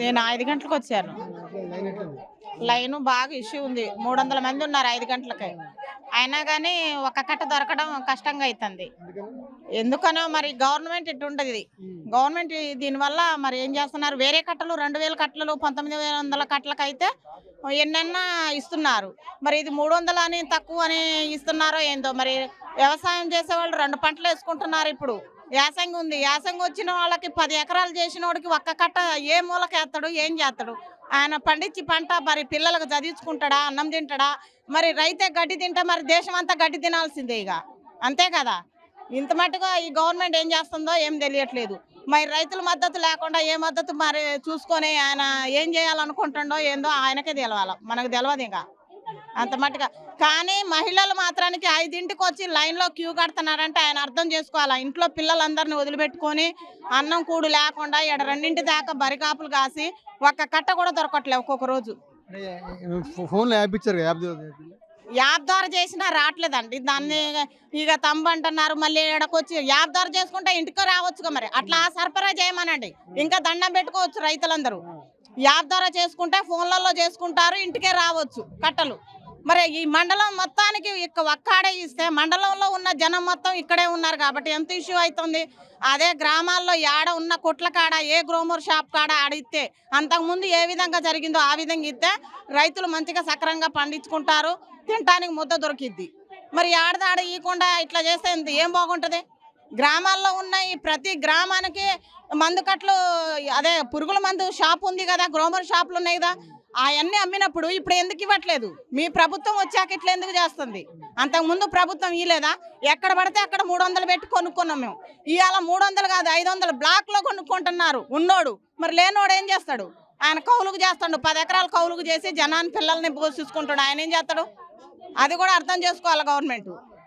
నేను 5 గంటలకు వచ్చాను. లైను బాగా ఇష్యూ ఉంది. 300 మంది ఉన్నారు 5 గంటలకే. అయినా గానీ ఒక కట్ట దొరకడం కష్టంగా అయితంది. ఎందుకనో మరి గవర్నమెంట్ ఇట్టుంటది. గవర్నమెంట్ దీనివల్ల మరి ఏం చేస్తున్నారు, వేరే కట్టలు 2000 కట్టలు 1900 కట్టలకైతే ఎన్నన్నా ఇస్తున్నారు. మరి ఇది 300 అని తక్కువని ఇస్తున్నారో ఏందో మరి. వ్యవసాయం చేసేవాళ్ళు 2 పంటలేసుకుంటున్నారు ఇప్పుడు. యాసంగి ఉంది. యాసంగి వచ్చిన వాళ్ళకి 10 ఎకరాలు చేసినోడికి ఒక్క కట్ట ఏ మూలకేత్తడు, ఏం చేత్తడు? ఆయన పండించి పంట మరి పిల్లలకు చదివించుకుంటాడా, అన్నం తింటాడా? మరి రైతే గడ్డి తింటే మరి దేశం అంతా గడ్డి తినాల్సిందే ఇక. అంతే కదా! ఇంత మట్టుగా ఈ గవర్నమెంట్ ఏం చేస్తుందో ఏం తెలియట్లేదు. మరి రైతుల మద్దతు లేకుండా ఏ మద్దతు మరి చూసుకొని ఆయన ఏం చేయాలనుకుంటుండో ఏందో ఆయనకే తెలవాలి, మనకు తెలియదు ఇంకా అంత మట్టుగా. కానీ మహిళలు మాత్రానికి 5ంటికి వచ్చి లైన్లో క్యూ కడుతున్నారంటే ఆయన అర్థం చేసుకోవాలా. ఇంట్లో పిల్లలందరినీ వదిలిపెట్టుకొని అన్నం కూడు లేకుండా 2 దాకా బరికాపులు కాసి ఒక్క కట్ట కూడా దొరకట్లే ఒక్కొక్క రోజు. ఫోన్లో యాప్ ఇచ్చారు, యాప్ యాప్ ద్వారా చేసినా రావట్లేదండి. దాన్ని ఇక తంబు అంటున్నారు. మళ్ళీ ఎడకొచ్చి యాప్ ద్వారా చేసుకుంటే ఇంటికి రావచ్చుగా, మరి అట్లా సరఫరా చేయమనండి. ఇంకా దండం పెట్టుకోవచ్చు రైతులందరూ. యాప్ ద్వారా చేసుకుంటే ఫోన్లలో చేసుకుంటారు, ఇంటికే రావచ్చు కట్టలు. మరి ఈ మండలం మొత్తానికి ఒక్కాడే ఇస్తే మండలంలో ఉన్న జనం మొత్తం ఇక్కడే ఉన్నారు కాబట్టి ఎంత ఇష్యూ అవుతుంది. అదే గ్రామాల్లో ఏడ ఉన్న కొట్ల కాడ ఏ గ్రోమర్ షాప్ కాడ ఆడిస్తే అంతకుముందు ఏ విధంగా జరిగిందో ఆ విధంగా ఇస్తే రైతులు మంచిగా సక్రంగా పండించుకుంటారు, తినటానికి ముద్ద దొరికిద్ది. మరి ఆడదాడ ఇవ్వకుండా ఇట్లా చేస్తే ఏం బాగుంటుంది? గ్రామాల్లో ఉన్న ఈ ప్రతి గ్రామానికి మందు కట్లు, అదే పురుగుల మందు షాప్ ఉంది కదా, గ్రోమర్ షాపులు ఉన్నాయి కదా, అవన్నీ అమ్మినప్పుడు ఇప్పుడు ఎందుకు ఇవ్వట్లేదు? మీ ప్రభుత్వం వచ్చాక ఇట్లా ఎందుకు చేస్తుంది? అంతకుముందు ప్రభుత్వం ఇవ్వలేదా? ఎక్కడ పడితే అక్కడ 300 పెట్టి కొనుక్కున్నాం మేము. ఇవాళ 300 కాదు 500 బ్లాక్లో కొనుక్కుంటున్నారు ఉన్నోడు. మరి లేనోడు ఏం చేస్తాడు? ఆయన కౌలుకు చేస్తాడు, 10 ఎకరాలు కౌలుకు చేసి జనాన్ని పిల్లల్ని పోషించుకుంటాడు. ఆయన ఏం చేస్తాడు? అది కూడా అర్థం చేసుకోవాలి గవర్నమెంట్.